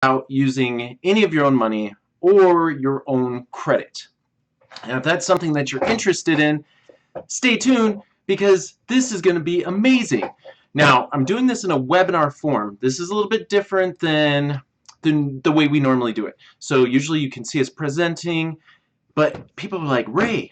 out using any of your own money or your own credit. And if that's something that you're interested in, stay tuned because this is going to be amazing. Now, I'm doing this in a webinar form. This is a little bit different than the way we normally do it. So usually you can see us presenting, but people are like, Ray,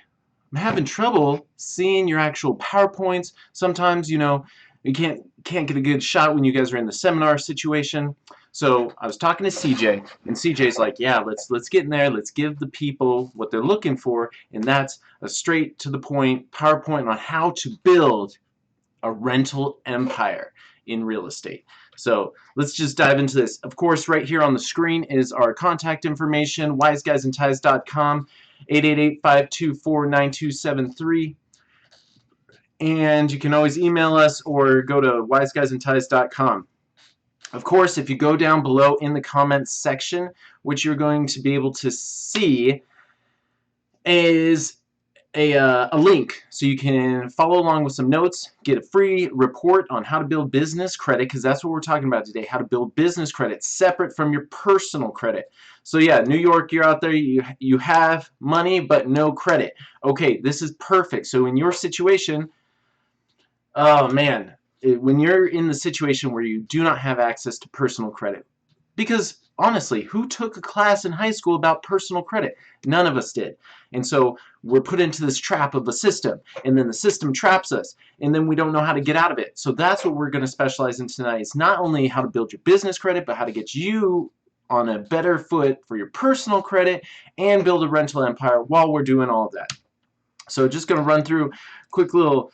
I'm having trouble seeing your actual PowerPoints. Sometimes, you know, you can't get a good shot when you guys are in the seminar situation. So I was talking to CJ, and CJ's like, yeah, let's get in there. Let's give the people what they're looking for, and that's a straight to the point PowerPoint on how to build a rental empire in real estate. So let's just dive into this. Of course, right here on the screen is our contact information, wiseguysandties.com, 888-524-9273. And you can always email us or go to wiseguysandties.com. Of course, if you go down below in the comments section, what you're going to be able to see is a link so you can follow along with some notes, get a free report on how to build business credit, because that's what we're talking about today, how to build business credit separate from your personal credit. So yeah, New York, you're out there, you have money but no credit. Okay, this is perfect. So in your situation, oh man, when you're in the situation where you do not have access to personal credit, because honestly, who took a class in high school about personal credit? None of us did. And so we're put into this trap of a system, and then the system traps us, and then we don't know how to get out of it. So that's what we're going to specialize in tonight. It's not only how to build your business credit, but how to get you on a better foot for your personal credit and build a rental empire while we're doing all of that. So just going to run through quick little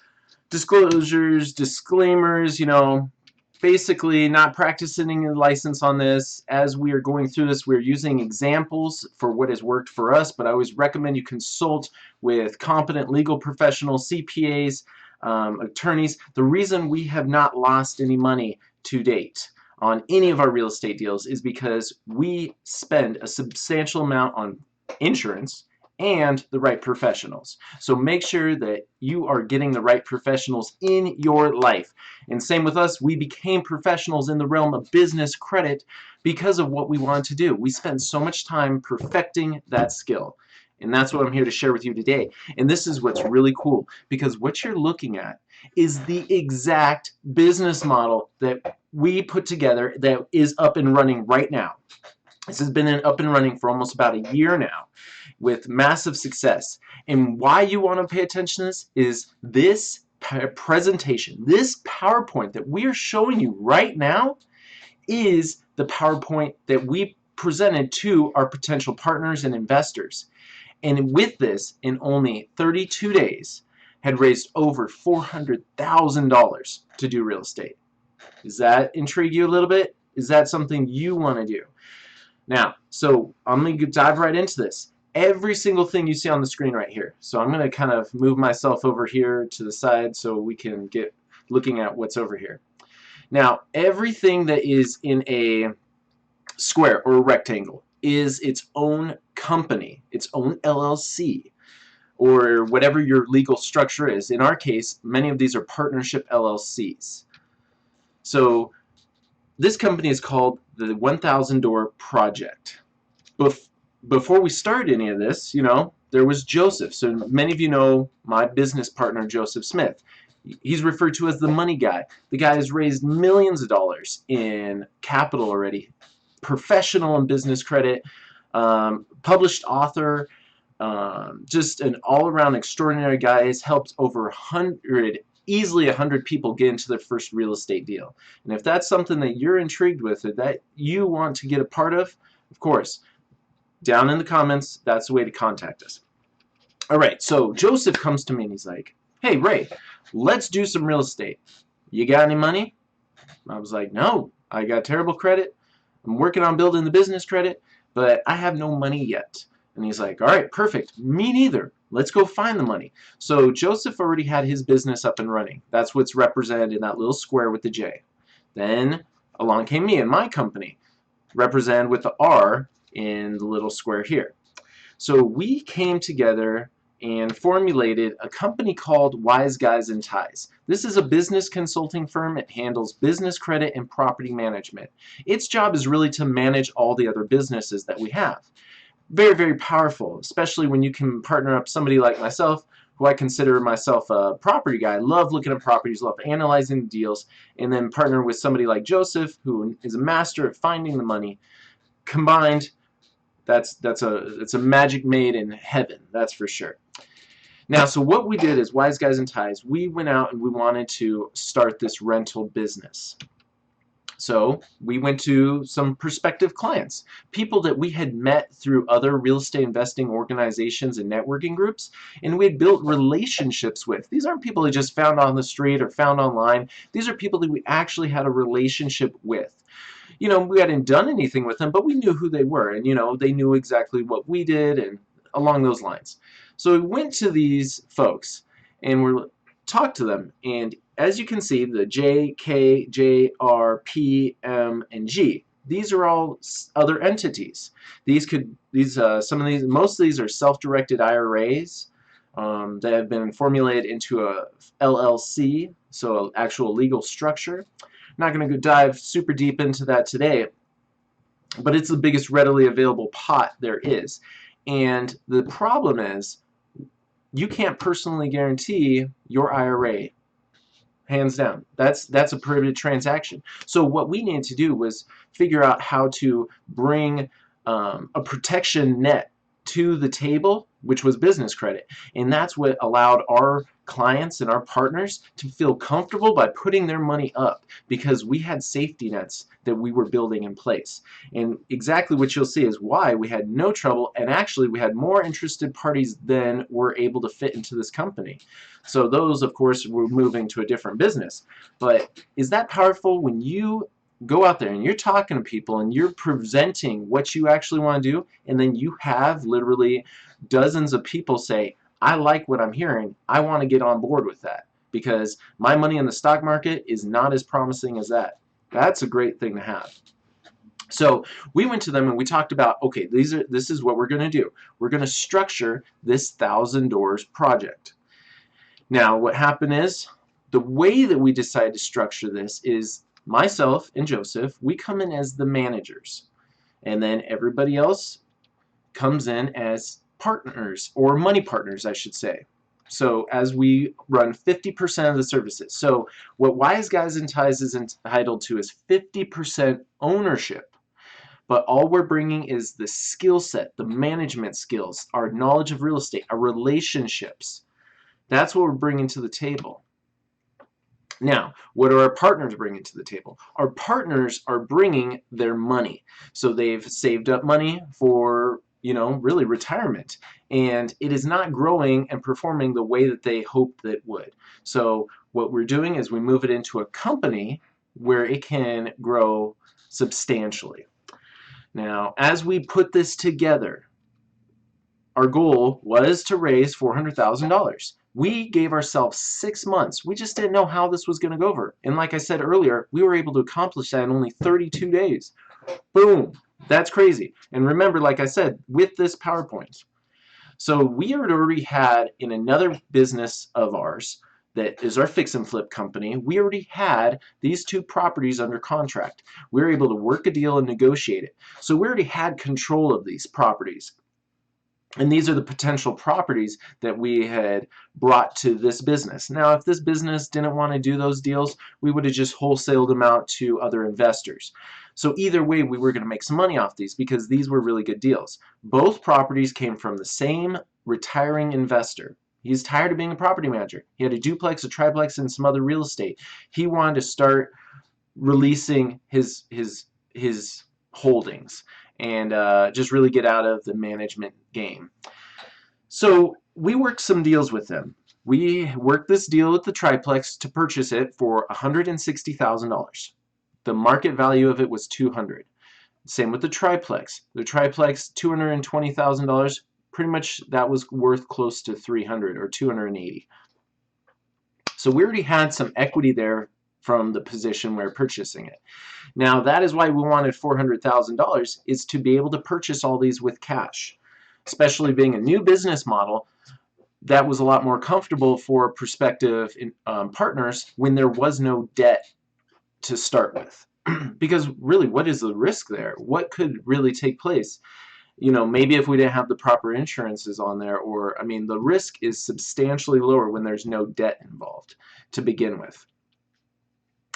disclosures, disclaimers, you know, basically not practicing a license on this. As we are going through this, we're using examples for what has worked for us, but I always recommend you consult with competent legal professionals, CPAs, attorneys. The reason we have not lost any money to date on any of our real estate deals is because we spend a substantial amount on insurance and the right professionals. So make sure that you are getting the right professionals in your life. And same with us, we became professionals in the realm of business credit because of what we wanted to do. We spent so much time perfecting that skill. And that's what I'm here to share with you today. And this is what's really cool, because what you're looking at is the exact business model that we put together that is up and running right now. This has been up and running for almost about a year now with massive success. And why you want to pay attention to this is this presentation, this PowerPoint that we are showing you right now is the PowerPoint that we presented to our potential partners and investors. And with this, in only 32 days, had raised over $400,000 to do real estate. Does that intrigue you a little bit? Is that something you want to do? Now, so I'm going to dive right into this. Every single thing you see on the screen right here. So I'm going to kind of move myself over here to the side so we can get looking at what's over here. Now, everything that is in a square or a rectangle is its own company, its own LLC, or whatever your legal structure is. In our case, many of these are partnership LLCs. So this company is called the 1,000 Door Project. Before we start any of this, you know, there was Joseph. So many of you know my business partner, Joseph Smith. He's referred to as the money guy. The guy has raised millions of dollars in capital already. Professional in business credit, published author, just an all-around extraordinary guy. Has helped over 100, easily 100 people get into their first real estate deal. And if that's something that you're intrigued with or that you want to get a part of course, down in the comments, that's the way to contact us. All right, so Joseph comes to me and he's like, hey, Ray, let's do some real estate. You got any money? I was like, no, I got terrible credit. I'm working on building the business credit, but I have no money yet. And he's like, all right, perfect. Me neither. Let's go find the money. So Joseph already had his business up and running. That's what's represented in that little square with the J. Then along came me and my company, represented with the R in the little square here. So we came together and formulated a company called Wise Guys and Ties. This is a business consulting firm. It handles business credit and property management. Its job is really to manage all the other businesses that we have. Very, very powerful, especially when you can partner up somebody like myself, who I consider myself a property guy. I love looking at properties, love analyzing the deals, and then partner with somebody like Joseph, who is a master at finding the money. Combined, it's a magic made in heaven, that's for sure. Now, so what we did is Wise Guys and Ties, we went out and we wanted to start this rental business. So we went to some prospective clients, people that we had met through other real estate investing organizations and networking groups, and we had built relationships with. These aren't people we just found on the street or found online. These are people that we actually had a relationship with. You know, we hadn't done anything with them, but we knew who they were, and you know, they knew exactly what we did and along those lines. So we went to these folks and we talked to them, and as you can see, the J, K, J, R, P, M, and G, these are all other entities. Most of these are self-directed IRAs that have been formulated into a LLC, so an actual legal structure. I'm not going to dive super deep into that today, but it's the biggest readily available pot there is. And the problem is, you can't personally guarantee your IRA. Hands down. That's a prohibited transaction. So what we needed to do was figure out how to bring a protection net to the table, which was business credit. And that's what allowed our clients and our partners to feel comfortable by putting their money up, because we had safety nets that we were building in place. And exactly what you'll see is why we had no trouble, and actually we had more interested parties than were able to fit into this company. So those, of course, were moving to a different business. But is that powerful when you go out there and you're talking to people and you're presenting what you actually want to do, and then you have literally dozens of people say, I like what I'm hearing, I want to get on board with that, because my money in the stock market is not as promising as that. That's a great thing to have. So we went to them and we talked about, okay, this is what we're going to do. We're going to structure this 1,000 doors project. Now what happened is, the way that we decided to structure this is myself and Joseph, we come in as the managers, and then everybody else comes in as partners, or money partners I should say. So as we run 50% of the services. So what Wise Guys and Ties is entitled to is 50% ownership. But all we're bringing is the skill set, the management skills, our knowledge of real estate, our relationships. That's what we're bringing to the table. Now, what are our partners bringing to the table? Our partners are bringing their money. So they've saved up money for, you know, really retirement, and it is not growing and performing the way that they hoped that it would. So what we're doing is we move it into a company where it can grow substantially. Now, as we put this together, our goal was to raise $400,000. We gave ourselves 6 months. We just didn't know how this was going to go over. And like I said earlier, we were able to accomplish that in only 32 days. Boom. That's crazy. And remember, like I said, with this PowerPoint. So we had already had in another business of ours that is our fix and flip company, we already had these 2 properties under contract. We were able to work a deal and negotiate it. So we already had control of these properties. And these are the potential properties that we had brought to this business. Now, if this business didn't want to do those deals, we would have just wholesaled them out to other investors. So either way, we were going to make some money off these because these were really good deals. Both properties came from the same retiring investor. He's tired of being a property manager. He had a duplex, a triplex, and some other real estate. He wanted to start releasing his holdings and just really get out of the management game. So we worked some deals with them. We worked this deal with the triplex to purchase it for $160,000. The market value of it was $200,000. Same with the triplex. The triplex, $220,000. Pretty much that was worth close to $300,000 or $280,000. So we already had some equity there from the position we're purchasing it. Now that is why we wanted $400,000, is to be able to purchase all these with cash. Especially being a new business model, that was a lot more comfortable for prospective partners when there was no debt to start with. Because really, what is the risk there? What could really take place? You know, maybe if we didn't have the proper insurances on there, or, I mean, the risk is substantially lower when there's no debt involved to begin with.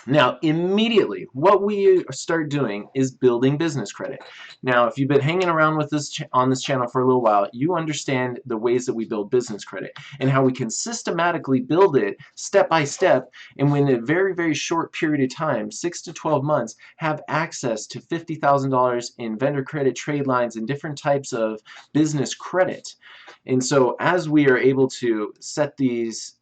Now, immediately, what we start doing is building business credit. Now, if you've been hanging around with this on this channel for a little while, you understand the ways that we build business credit and how we can systematically build it step by step, and in a very, very short period of time, 6 to 12 months, have access to $50,000 in vendor credit, trade lines, and different types of business credit. And so, as we are able to set these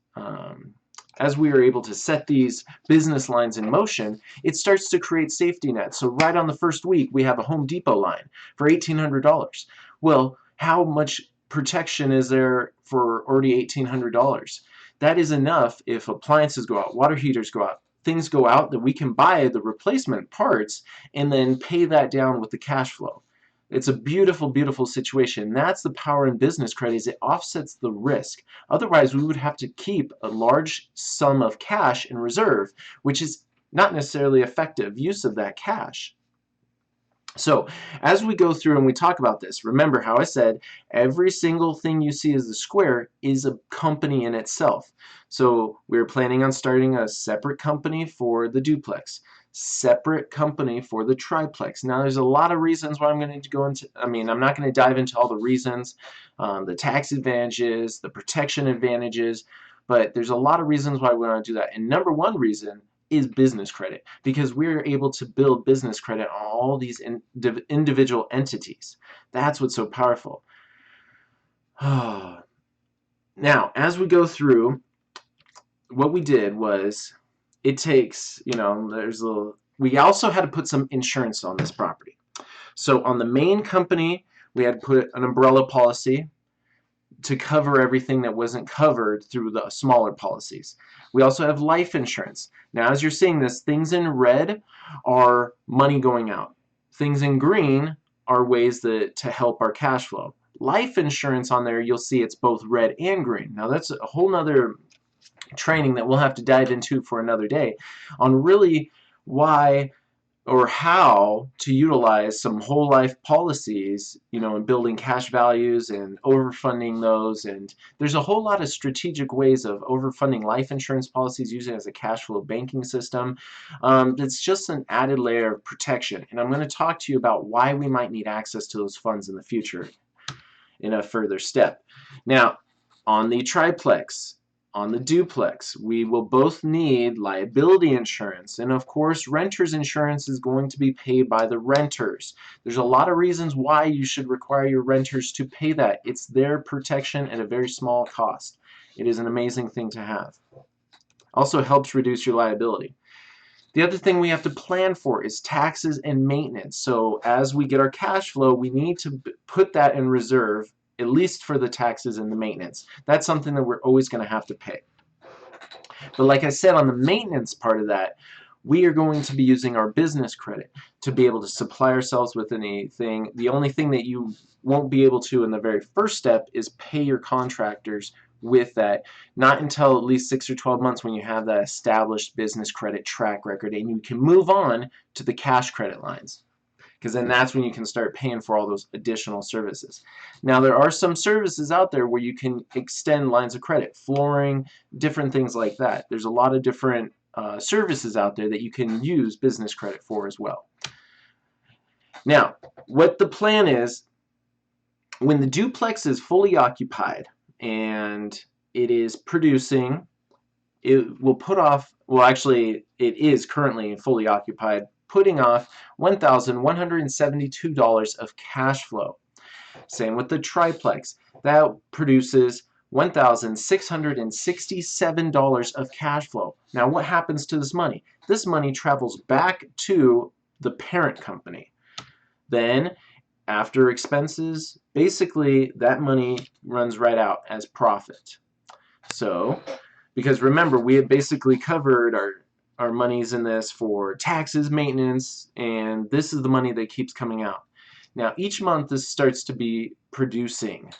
business lines in motion, it starts to create safety nets. So right on the first week, we have a Home Depot line for $1,800. Well, how much protection is there for already $1,800? That is enough if appliances go out, water heaters go out, things go out, that we can buy the replacement parts and then pay that down with the cash flow. It's a beautiful, beautiful situation. That's the power in business credit, is it offsets the risk. Otherwise, we would have to keep a large sum of cash in reserve, which is not necessarily effective use of that cash. So as we go through and we talk about this, remember how I said every single thing you see as the square is a company in itself. So we're planning on starting a separate company for the duplex, separate company for the triplex. Now there's a lot of reasons why I'm going to go into, I'm not going to dive into all the reasons, the tax advantages, the protection advantages, but there's a lot of reasons why we want to do that. And number one reason is business credit, because we're able to build business credit on all these individual entities. That's what's so powerful. Now, as we go through, what we did was, it takes, you know, we also had to put some insurance on this property. So on the main company, we had to put an umbrella policy to cover everything that wasn't covered through the smaller policies. We also have life insurance. Now, as you're seeing this, things in red are money going out. Things in green are ways to help our cash flow. Life insurance on there, you'll see it's both red and green. Now, that's a whole nother training that we'll have to dive into for another day on really why or how to utilize some whole life policies, you know, in building cash values and overfunding those. And there's a whole lot of strategic ways of overfunding life insurance policies using it as a cash flow banking system. It's just an added layer of protection. And I'm going to talk to you about why we might need access to those funds in the future in a further step. Now, on the triplex, on the duplex, we will both need liability insurance, and of course renter's insurance is going to be paid by the renters. There's a lot of reasons why you should require your renters to pay that. It's their protection at a very small cost. It is an amazing thing to have. Also helps reduce your liability. The other thing we have to plan for is taxes and maintenance. So as we get our cash flow, we need to put that in reserve, at least for the taxes and the maintenance. That's something that we're always going to have to pay. But like I said, on the maintenance part of that, we are going to be using our business credit to be able to supply ourselves with anything. The only thing that you won't be able to in the very first step is pay your contractors with that, not until at least 6 or 12 months when you have that established business credit track record and you can move on to the cash credit lines, because then that's when you can start paying for all those additional services. Now, there are some services out there where you can extend lines of credit, flooring, different things like that. There's a lot of different services out there that you can use business credit for as well. Now, what the plan is, when the duplex is fully occupied and it is producing, it will put off, well, actually, it is currently fully occupied, putting off $1,172 of cash flow. Same with the triplex. That produces $1,667 of cash flow. Now, what happens to this money? This money travels back to the parent company. Then, after expenses, basically that money runs right out as profit. So, because remember, we had basically covered our monies in this for taxes, maintenance, and this is the money that keeps coming out. Now, each month this starts to be producing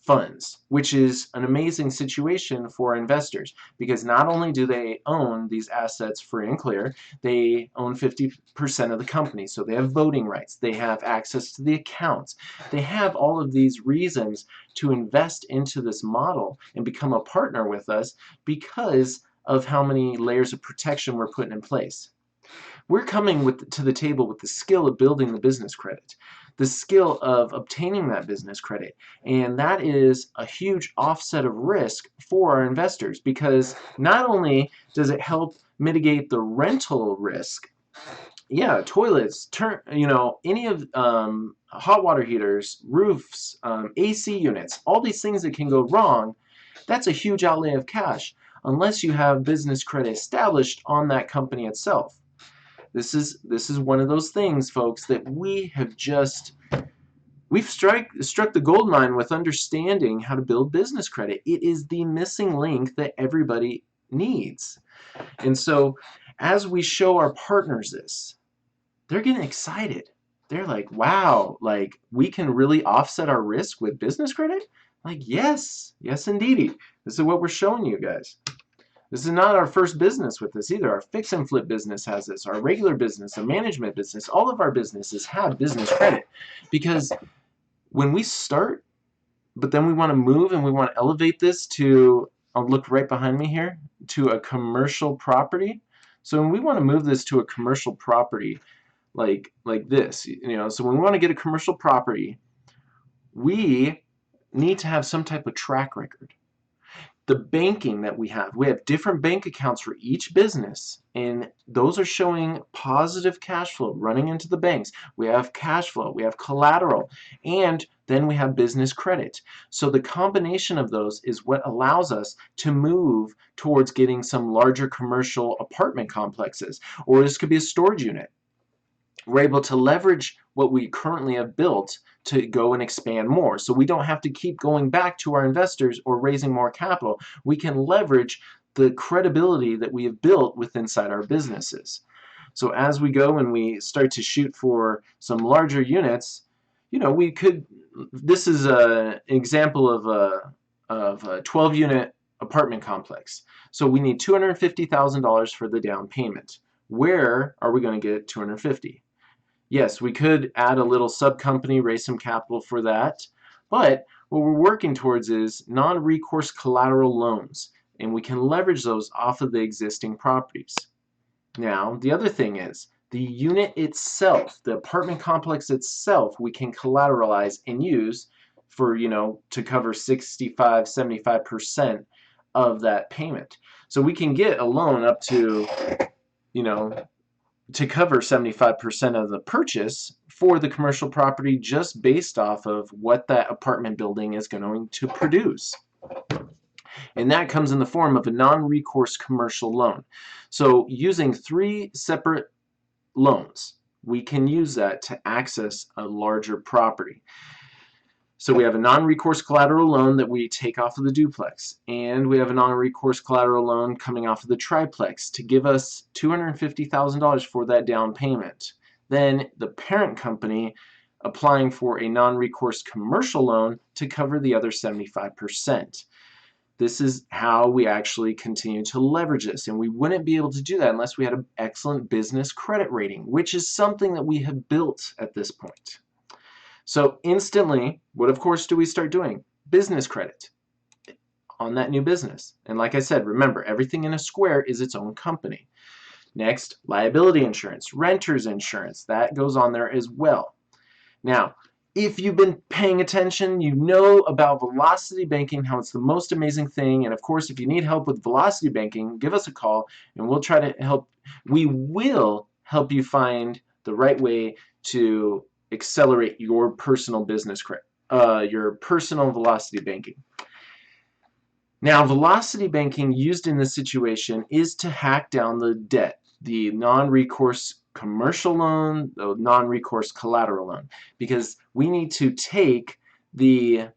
funds, which is an amazing situation for investors, because not only do they own these assets free and clear, they own 50% of the company, so they have voting rights, they have access to the accounts, they have all of these reasons to invest into this model and become a partner with us because of how many layers of protection we're putting in place. We're coming to the table with the skill of building the business credit, the skill of obtaining that business credit, and that is a huge offset of risk for our investors, because not only does it help mitigate the rental risk, yeah, toilets, any of hot water heaters, roofs, AC units, all these things that can go wrong, that's a huge outlay of cash unless you have business credit established on that company itself. This is one of those things, folks, that we've struck the gold mine with understanding how to build business credit. It is the missing link that everybody needs. And so as we show our partners this, they're getting excited. They're like, wow, like we can really offset our risk with business credit? Like, yes, indeedy. This is what we're showing you guys. This is not our first business with this either. Our fix and flip business has this. Our regular business, a management business, all of our businesses have business credit. Because when we start, but then we want to move and we want to elevate this to, I'll look right behind me here, to a commercial property. So when we want to move this to a commercial property like this, so when we want to get a commercial property, we need to have some type of track record. The banking that we have different bank accounts for each business, and those are showing positive cash flow running into the banks. We have cash flow, we have collateral, and then we have business credit. So the combination of those is what allows us to move towards getting some larger commercial apartment complexes, or this could be a storage unit. We're able to leverage what we currently have built to go and expand more. So we don't have to keep going back to our investors or raising more capital. We can leverage the credibility that we have built within inside our businesses. So as we go and we start to shoot for some larger units, we could, this is an example of a 12-unit apartment complex. So we need $250,000 for the down payment. Where are we going to get $250,000? Yes, we could add a little sub-company, raise some capital for that, but what we're working towards is non-recourse collateral loans, and we can leverage those off of the existing properties. Now, the other thing is, the unit itself, the apartment complex itself, we can collateralize and use for, to cover 65–75% of that payment. So we can get a loan up to, to cover 75% of the purchase for the commercial property, just based off of what that apartment building is going to produce. And that comes in the form of a non-recourse commercial loan. So using 3 separate loans, we can use that to access a larger property. So we have a non-recourse collateral loan that we take off of the duplex, and we have a non-recourse collateral loan coming off of the triplex to give us $250,000 for that down payment. Then the parent company applying for a non-recourse commercial loan to cover the other 75%. This is how we actually continue to leverage this, and we wouldn't be able to do that unless we had an excellent business credit rating, which is something that we have built at this point. So instantly, what of course do we start doing? Business credit on that new business. And like I said, remember, everything in a square is its own company. Next, liability insurance, renter's insurance, that goes on there as well. Now, if you've been paying attention, you know about velocity banking, how it's the most amazing thing. And of course, if you need help with velocity banking, give us a call and we'll try to help. We will help you find the right way to accelerate your personal business credit, your personal velocity banking. Now, velocity banking used in this situation is to hack down the debt, the non-recourse commercial loan, the non-recourse collateral loan, because we need to take the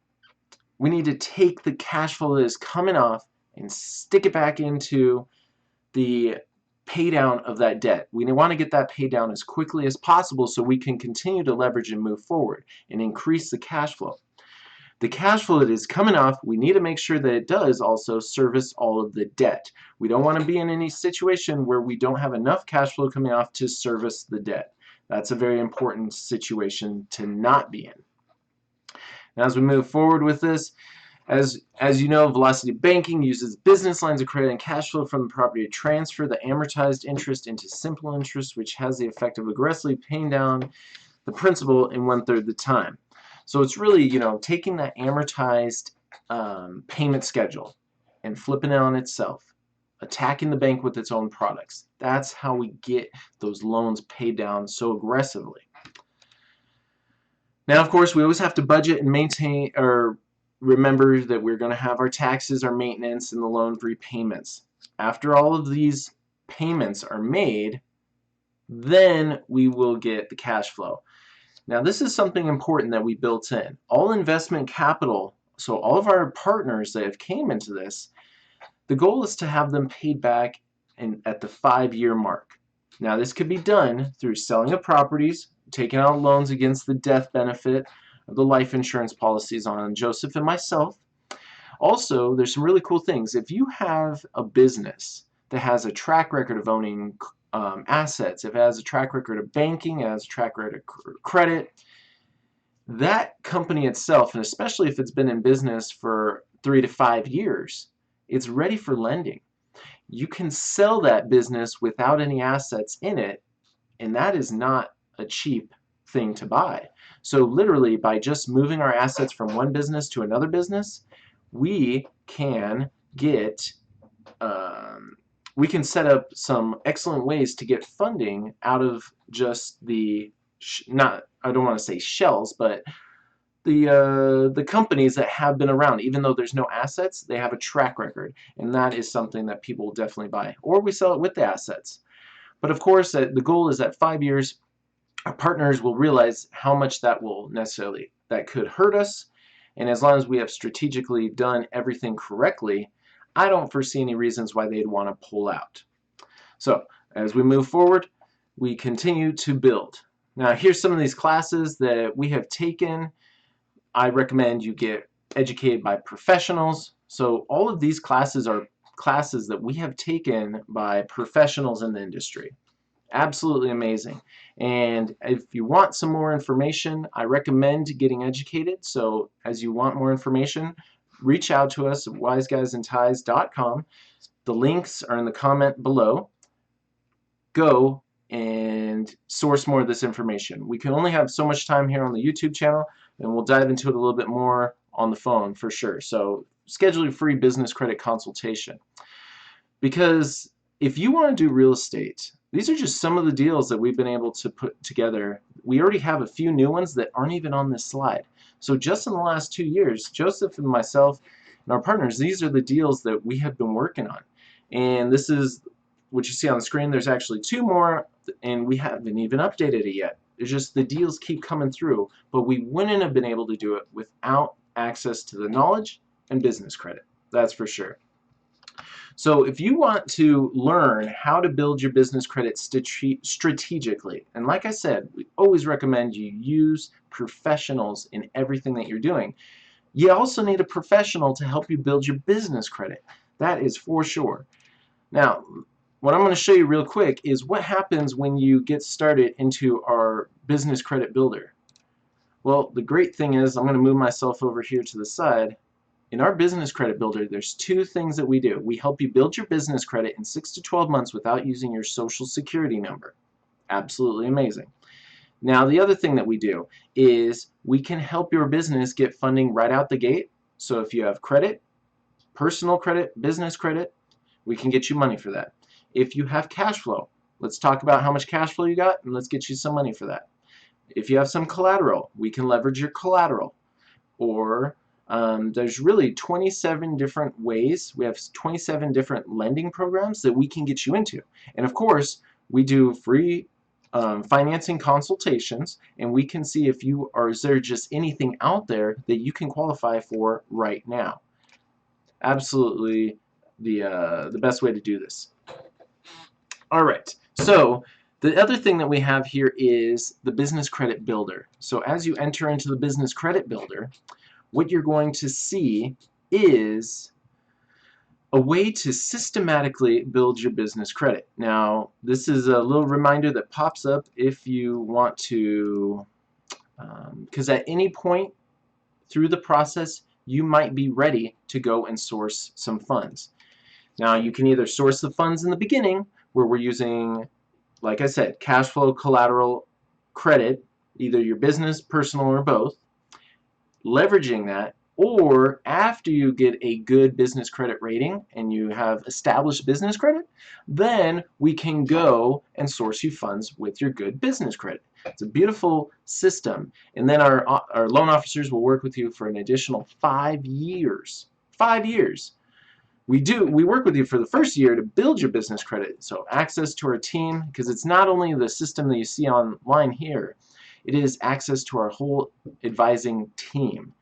cash flow that is coming off and stick it back into the pay down of that debt. We want to get that pay down as quickly as possible so we can continue to leverage and move forward and increase the cash flow. the cash flow that is coming off, we need to make sure that it does also service all of the debt. We don't want to be in any situation where we don't have enough cash flow coming off to service the debt. That's a very important situation to not be in. Now, as we move forward with this, as you know, Velocity Banking uses business lines of credit and cash flow from the property to transfer the amortized interest into simple interest, which has the effect of aggressively paying down the principal in 1/3 the time. So it's really, taking that amortized payment schedule and flipping it on itself, attacking the bank with its own products. That's how we get those loans paid down so aggressively. Now, of course, we always have to budget and maintain, or remember that we're going to have our taxes, our maintenance, and the loan repayments. After all of these payments are made, then we will get the cash flow. Now, this is something important that we built in. All investment capital, so all of our partners that have came into this, the goal is to have them paid back at the 5-year mark. Now, this could be done through selling of properties, taking out loans against the death benefit of the life insurance policies on Joseph and myself. Also, there's some really cool things. If you have a business that has a track record of owning assets, if it has a track record of banking, it has a track record of credit, that company itself, and especially if it's been in business for 3 to 5 years, it's ready for lending. You can sell that business without any assets in it, and that is not a cheap thing to buy. So literally, by just moving our assets from one business to another business, we can get we can set up some excellent ways to get funding out of just the I don't want to say shells, but the companies that have been around. Even though there's no assets, they have a track record, and that is something that people will definitely buy. Or we sell it with the assets. But of course, the goal is that 5 years, our partners will realize how much that could hurt us, and as long as we have strategically done everything correctly, I don't foresee any reasons why they'd want to pull out. So as we move forward, we continue to build. Now, here's some of these classes that we have taken. I recommend you get educated by professionals. So all of these classes are classes that we have taken by professionals in the industry. Absolutely amazing. And if you want some more information, I recommend getting educated. So as you want more information, reach out to us at wiseguysandties.com. The links are in the comment below. Go and source more of this information. We can only have so much time here on the YouTube channel, and we'll dive into it a little bit more on the phone for sure. So schedule your free business credit consultation. Because if you want to do real estate, these are just some of the deals that we've been able to put together. We already have a few new ones that aren't even on this slide. So just in the last 2 years, Joseph and myself and our partners, these are the deals that we have been working on. And this is what you see on the screen. There's actually 2 more, and we haven't even updated it yet. It's just the deals keep coming through, but we wouldn't have been able to do it without access to the knowledge and business credit. That's for sure. So if you want to learn how to build your business credit strategically, and like I said, we always recommend you use professionals in everything that you're doing. You also need a professional to help you build your business credit. That is for sure. Now, what I'm going to show you real quick is what happens when you get started into our business credit builder. Well, the great thing is, I'm going to move myself over here to the side. In our business credit builder, there's 2 things that we do. We help you build your business credit in 6 to 12 months without using your social security number. Absolutely amazing. Now, the other thing that we do is we can help your business get funding right out the gate. So if you have credit, personal credit, business credit, we can get you money for that. If you have cash flow, let's talk about how much cash flow you got, and let's get you some money for that. If you have some collateral, we can leverage your collateral. Or there's really 27 different ways. We have 27 different lending programs that we can get you into. And of course, we do free financing consultations, and we can see if is there just anything out there that you can qualify for right now. Absolutely the best way to do this. All right, so the other thing that we have here is the business credit builder. So as you enter into the business credit builder, what you're going to see is a way to systematically build your business credit. Now, this is a little reminder that pops up if you want to, because at any point through the process, you might be ready to go and source some funds. Now, you can either source the funds in the beginning, where we're using, like I said, cash flow, collateral, credit, either your business, personal, or both, leveraging that, or after you get a good business credit rating and you have established business credit, then we can go and source you funds with your good business credit. It's a beautiful system. And then our loan officers will work with you for an additional 5 years. 5 years. We work with you for the first year to build your business credit. So access to our team, because it's not only the system that you see online here, it is access to our whole advising team.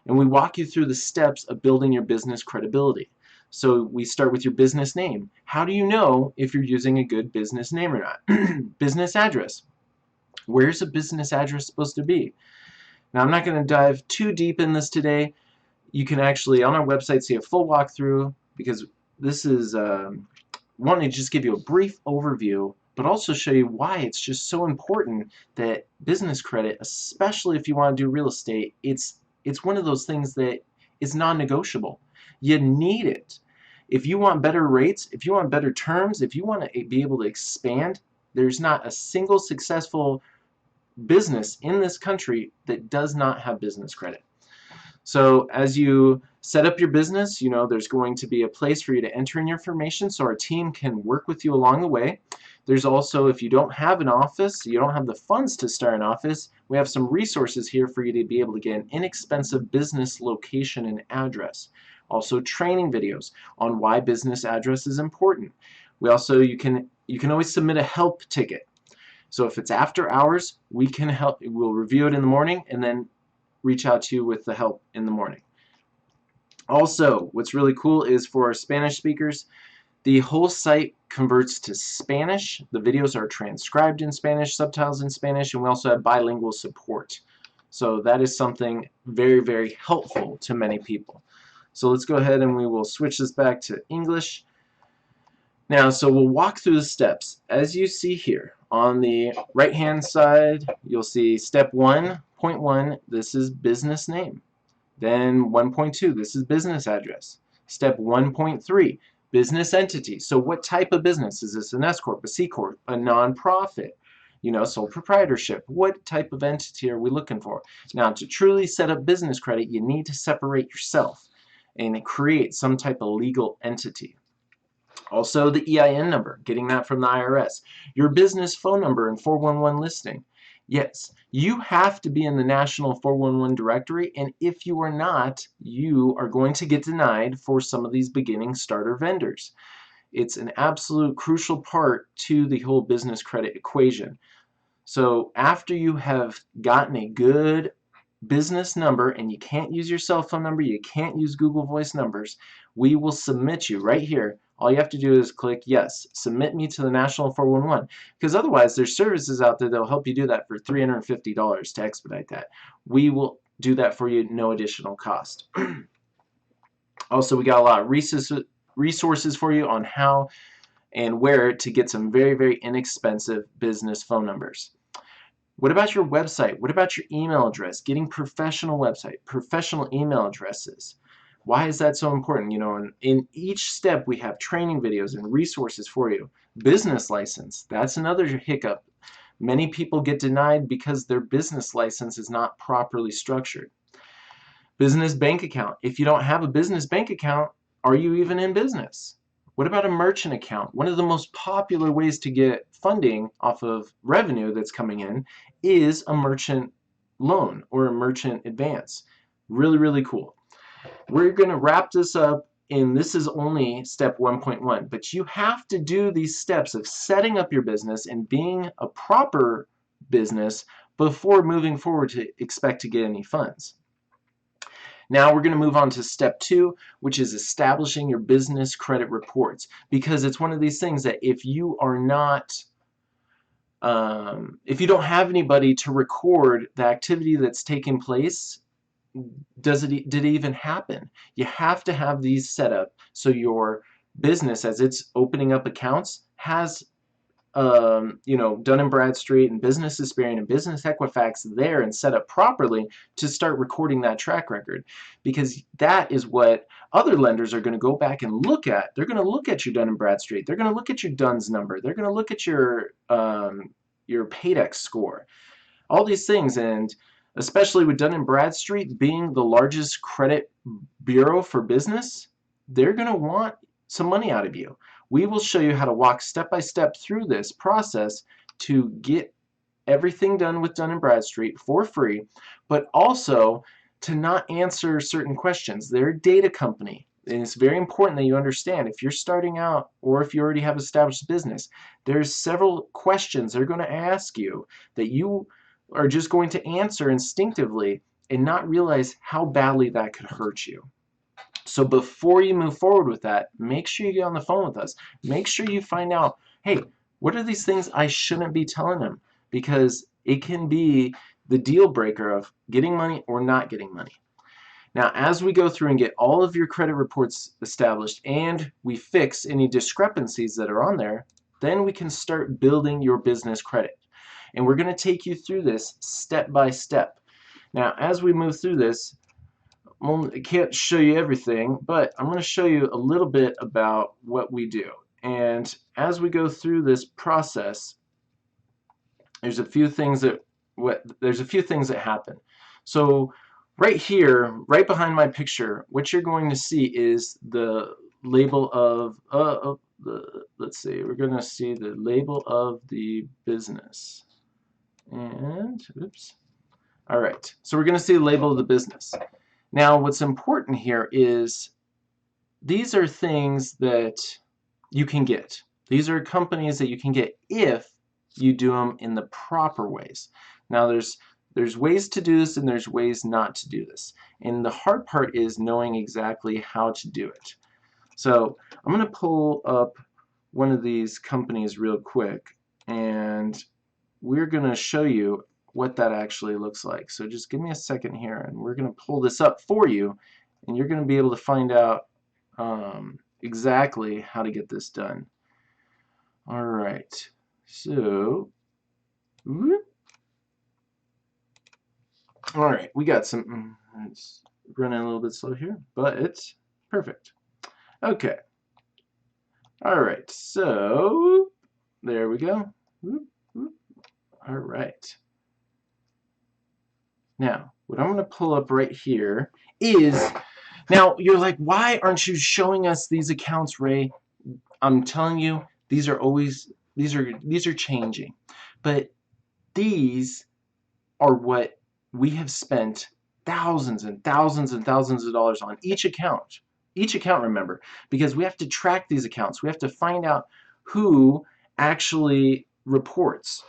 And we walk you through the steps of building your business credibility. So we start with your business name. How do you know if you're using a good business name or not? Business address. Where's a business address supposed to be? Now, I'm not going to dive too deep in this today. You can actually, on our website, see a full walkthrough, because this is wanting to just give you a brief overview, but also show you why it's just so important that business credit, especially if you want to do real estate, it's one of those things that is non-negotiable. You need it. If you want better rates, if you want better terms, if you want to be able to expand, there's not a single successful business in this country that does not have business credit. So as you set up your business, you know, there's going to be a place for you to enter in your information so our team can work with you along the way. There's also, if you don't have an office, you don't have the funds to start an office, we have some resources here for you to be able to get an inexpensive business location and address. Also training videos on why business address is important. We also, you can always submit a help ticket. So if it's after hours, we can help. We'll review it in the morning and then reach out to you with the help in the morning. Also, what's really cool is for our Spanish speakers, the whole site converts to Spanish. The videos are transcribed in Spanish, subtitles in Spanish, and we also have bilingual support. So that is something very, very helpful to many people. So let's go ahead and we will switch this back to English. Now, so we'll walk through the steps. As you see here, on the right-hand side, you'll see step 1.1, this is business name. Then 1.2, this is business address. Step 1.3, business entity. So what type of business? Is this an S Corp, a C Corp, a nonprofit? You know, sole proprietorship. What type of entity are we looking for? Now, to truly set up business credit, you need to separate yourself and create some type of legal entity. Also, the EIN number, getting that from the IRS. Your business phone number and 411 listing. Yes, you have to be in the National 411 directory, and if you are not, you are going to get denied for some of these beginning starter vendors. It's an absolute crucial part to the whole business credit equation. So after you have gotten a good business number, and you can't use your cell phone number, you can't use Google Voice numbers, we will submit you right here. All you have to do is click yes, submit me to the National 411, because otherwise there's services out there that will help you do that for $350 to expedite that. We will do that for you, no additional cost. Also, we got a lot of resources for you on how and where to get some very, very inexpensive business phone numbers. What about your website? What about your email address? Getting professional website, professional email addresses. Why is that so important? You know, in each step we have training videos and resources for you. Business license, that's another hiccup. Many people get denied because their business license is not properly structured. Business bank account. If you don't have a business bank account, are you even in business? What about a merchant account? One of the most popular ways to get funding off of revenue that's coming in is a merchant loan or a merchant advance. Really, really cool. We're going to wrap this up, and this is only step 1.1, but you have to do these steps of setting up your business and being a proper business before moving forward to expect to get any funds. Now we're going to move on to step 2, which is establishing your business credit reports, because it's one of these things that if you are not, if you don't have anybody to record the activity that's taking place, did it even happen? You have to have these set up so your business, as it's opening up accounts, has you know, Dun & Bradstreet and Business Experian and Business Equifax there and set up properly to start recording that track record, because that is what other lenders are going to go back and look at. They're going to look at your Dun & Bradstreet. They're going to look at your DUNS number. They're going to look at your Paydex score. All these things, and especially with Dun & Bradstreet being the largest credit bureau for business, they're going to want some money out of you. We will show you how to walk step by step through this process to get everything done with Dun & Bradstreet for free, but also to not answer certain questions. They're a data company, and it's very important that you understand, if you're starting out or if you already have established business, there's several questions they're going to ask you that you are just going to answer instinctively and not realize how badly that could hurt you. So before you move forward with that, make sure you get on the phone with us. Make sure you find out, hey, what are these things I shouldn't be telling them? Because it can be the deal breaker of getting money or not getting money. Now, as we go through and get all of your credit reports established and we fix any discrepancies that are on there, then we can start building your business credit. And we're going to take you through this step by step. Now, as we move through this, I can't show you everything, but I'm going to show you a little bit about what we do. And as we go through this process, there's a few things that happen. So right here, right behind my picture, what you're going to see is the label of let's see, we're going to see the label of the business. And oops. All right, so we're going to see the label of the business. Now, what's important here is these are things that you can get. These are companies that you can get if you do them in the proper ways. Now, there's ways to do this and there's ways not to do this. And the hard part is knowing exactly how to do it. So I'm going to pull up one of these companies real quick, and we're going to show you what that actually looks like. So just give me a second here, and we're going to pull this up for you, and you're going to be able to find out exactly how to get this done. All right, so all right, we got some. It's running a little bit slow here, but it's perfect. Okay. All right, so there we go. All right. Now, what I'm going to pull up right here is, now you're like, why aren't you showing us these accounts, Ray? I'm telling you, these are changing. But these are what we have spent thousands and thousands and thousands of dollars on each account. Each account, remember, because we have to track these accounts. We have to find out who actually reports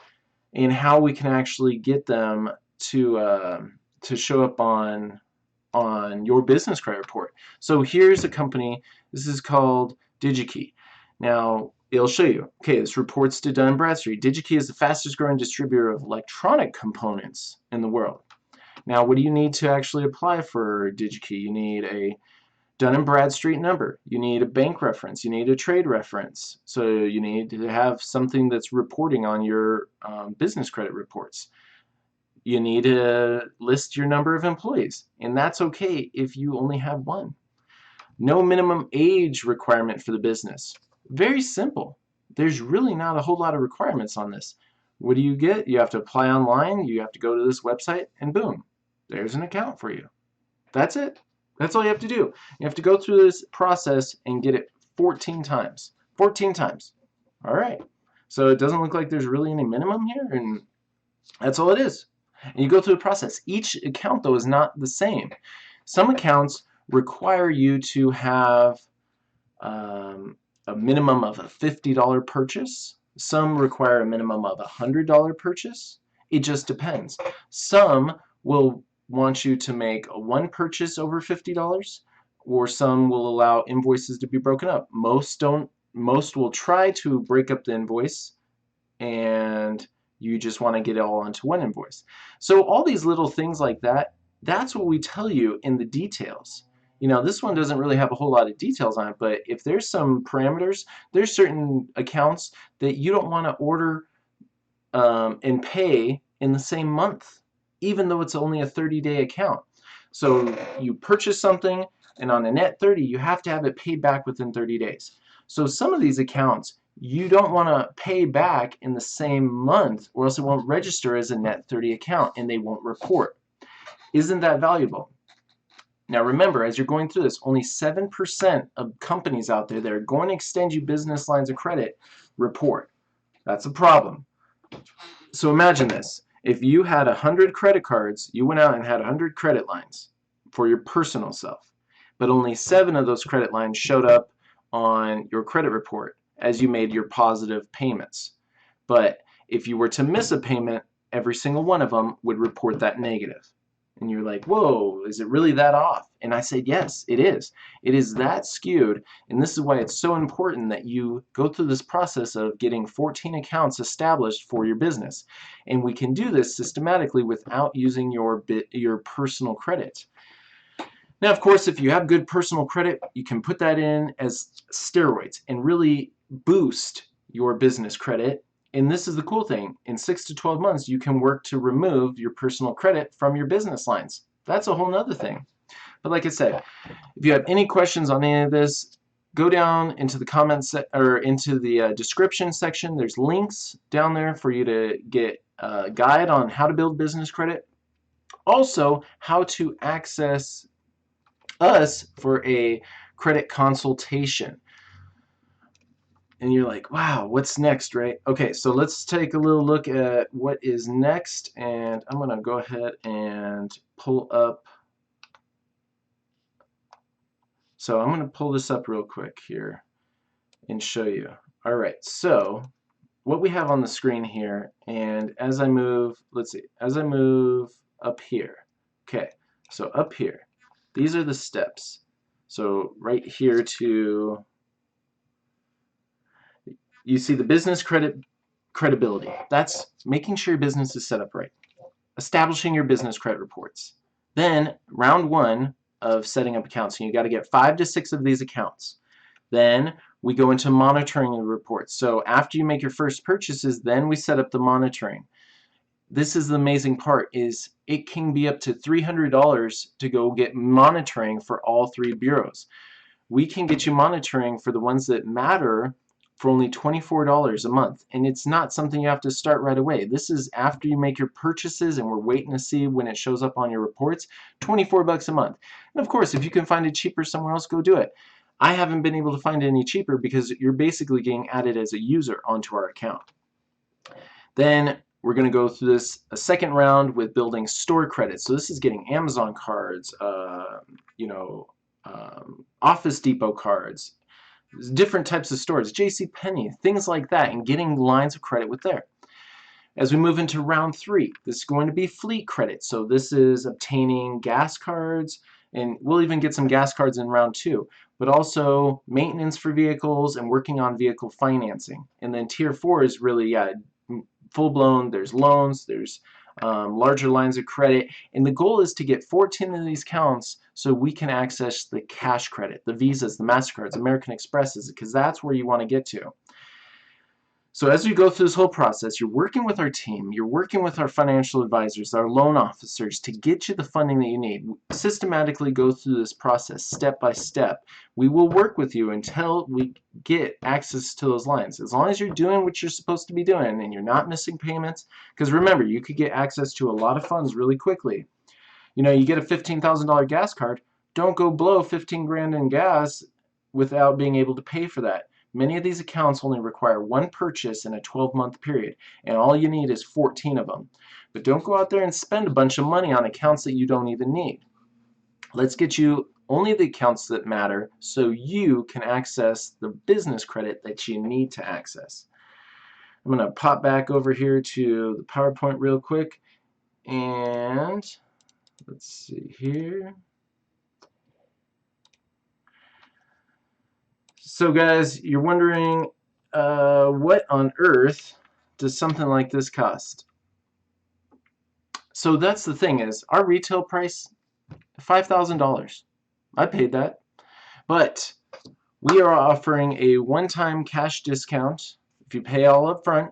and how we can actually get them to show up on your business credit report. So here's a company. This is called DigiKey. Now it'll show you. Okay, this reports to Dun & Bradstreet. DigiKey is the fastest growing distributor of electronic components in the world. Now, what do you need to actually apply for DigiKey? You need a Dun & Bradstreet number. You need a bank reference. You need a trade reference. So you need to have something that's reporting on your business credit reports. You need to list your number of employees, and that's okay if you only have one. No minimum age requirement for the business. Very simple. There's really not a whole lot of requirements on this. What do you get? You have to apply online, you have to go to this website, and boom, there's an account for you. That's it. That's all you have to do. You have to go through this process and get it 14 times. 14 times. All right. So it doesn't look like there's really any minimum here, and that's all it is. And you go through the process. Each account, though, is not the same. Some accounts require you to have a minimum of a $50 purchase. Some require a minimum of a $100 purchase. It just depends. Some will want you to make one purchase over $50, or some will allow invoices to be broken up. Most don't. Most will try to break up the invoice, and you just want to get it all onto one invoice. So all these little things like that That's what we tell you in the details. You know, this one doesn't really have a whole lot of details on it, but if there's some parameters, there's certain accounts that you don't want to order and pay in the same month, even though it's only a 30-day account. So you purchase something, and on a net 30, you have to have it paid back within 30 days. So some of these accounts, you don't want to pay back in the same month, or else it won't register as a net 30 account, and they won't report. Isn't that valuable? Now remember, as you're going through this, only 7% of companies out there that are going to extend you business lines of credit report. That's a problem. So imagine this. If you had 100 credit cards, you went out and had 100 credit lines for your personal self, but only 7 of those credit lines showed up on your credit report as you made your positive payments. But if you were to miss a payment, every single one of them would report that negative. And you're like, whoa, is it really that off? And I said, yes, it is. It is that skewed. And this is why it's so important that you go through this process of getting 14 accounts established for your business. And we can do this systematically without using your personal credit. Now, of course, if you have good personal credit, you can put that in as steroids and really boost your business credit. And this is the cool thing. In 6 to 12 months, you can work to remove your personal credit from your business lines. That's a whole nother thing. But like I said, if you have any questions on any of this, go down into the comments or into the description section. There's links down there for you to get a guide on how to build business credit. Also, how to access us for a credit consultation. And you're like, wow, what's next, right? Okay, so let's take a little look at what is next, and I'm going to go ahead and pull up. So I'm going to pull this up real quick here and show you. All right, so what we have on the screen here, and as I move, let's see, as I move up here, okay, so up here, these are the steps. So right here to, you see the business credibility. That's making sure your business is set up right. Establishing your business credit reports. Then round 1 of setting up accounts, and you got to get 5 to 6 of these accounts. Then we go into monitoring the reports. So after you make your first purchases, then we set up the monitoring. This is the amazing part, is it can be up to $300 to go get monitoring for all 3 bureaus. We can get you monitoring for the ones that matter for only $24 a month, and it's not something you have to start right away. This is after you make your purchases, and we're waiting to see when it shows up on your reports. 24 bucks a month. And of course, if you can find it cheaper somewhere else, go do it. I haven't been able to find it any cheaper because you're basically getting added as a user onto our account. Then we're going to go through this a second round with building store credit. So this is getting Amazon cards, Office Depot cards, different types of stores, JCPenney, things like that, and getting lines of credit with there. As we move into round 3, this is going to be fleet credit. So this is obtaining gas cards, and we'll even get some gas cards in round 2, but also maintenance for vehicles and working on vehicle financing. And then tier 4 is really, full-blown. There's loans, there's larger lines of credit, and the goal is to get 14 of these accounts so we can access the cash credit, the Visas, the MasterCards, American Expresses, because that's where you want to get to. So as we go through this whole process, you're working with our team, you're working with our financial advisors, our loan officers to get you the funding that you need. Systematically go through this process step by step. We will work with you until we get access to those lines. As long as you're doing what you're supposed to be doing and you're not missing payments, because remember, you could get access to a lot of funds really quickly. You know, you get a $15,000 gas card, don't go blow 15 grand in gas without being able to pay for that. Many of these accounts only require 1 purchase in a 12-month period, and all you need is 14 of them. But don't go out there and spend a bunch of money on accounts that you don't even need. Let's get you only the accounts that matter so you can access the business credit that you need to access. I'm going to pop back over here to the PowerPoint real quick, and let's see here. So guys, you're wondering what on earth does something like this cost? So that's the thing is, our retail price, $5,000. I paid that. But we are offering a one-time cash discount. If you pay all up front,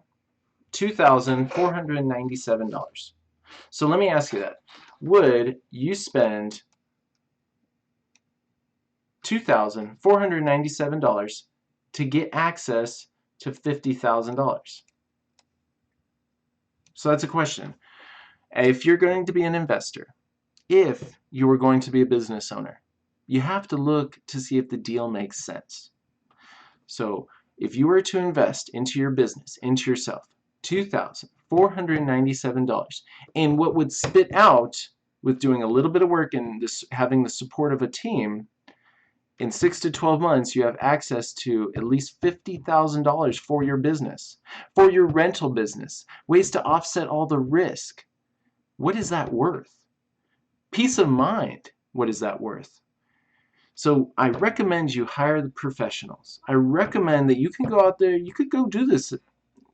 $2,497. So let me ask you that. Would you spend $2,497 to get access to $50,000? So that's a question. If you're going to be an investor, if you are going to be a business owner, you have to look to see if the deal makes sense. So if you were to invest into your business, into yourself, $2,497, and what would spit out with doing a little bit of work and having the support of a team, in 6 to 12 months you have access to at least $50,000 for your business, for your rental business, ways to offset all the risk. What is that worth? Peace of mind, what is that worth? So I recommend you hire the professionals. I recommend that you can go out there, you could go do this,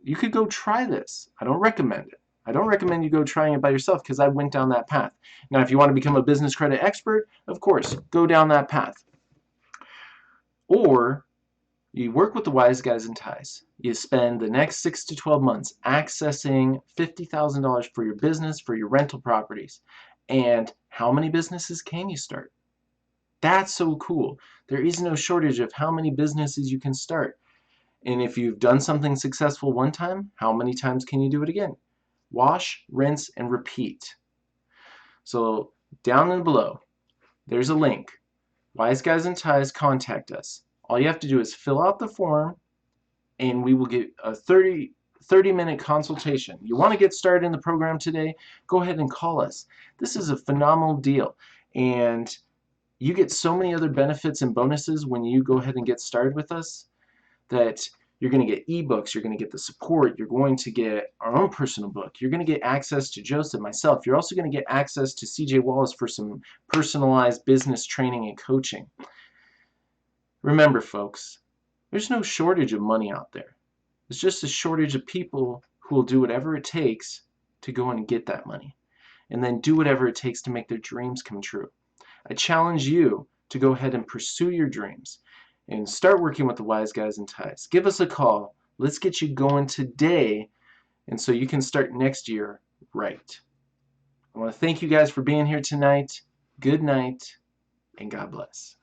you could go try this. I don't recommend it. I don't recommend you go trying it by yourself because I went down that path. Now if you want to become a business credit expert, of course, go down that path. Or you work with the Wise Guys in Ties. You spend the next 6 to 12 months accessing $50,000 for your business, for your rental properties. And how many businesses can you start? That's so cool. There is no shortage of how many businesses you can start. And if you've done something successful one time, how many times can you do it again? Wash, rinse, and repeat. So down and below, there's a link. Wise Guys in Ties, contact us. All you have to do is fill out the form and we will get a 30-minute consultation. You want to get started in the program today? Go ahead and call us. This is a phenomenal deal. And you get so many other benefits and bonuses when you go ahead and get started with us that you're going to get ebooks, you're going to get the support, you're going to get our own personal book, you're going to get access to Joseph, myself, you're also going to get access to CJ Wallace for some personalized business training and coaching. Remember folks, there's no shortage of money out there. It's just a shortage of people who will do whatever it takes to go and get that money and then do whatever it takes to make their dreams come true. I challenge you to go ahead and pursue your dreams and start working with the Wise Guys in Ties. Give us a call. Let's get you going today and so you can start next year right. I want to thank you guys for being here tonight. Good night and God bless.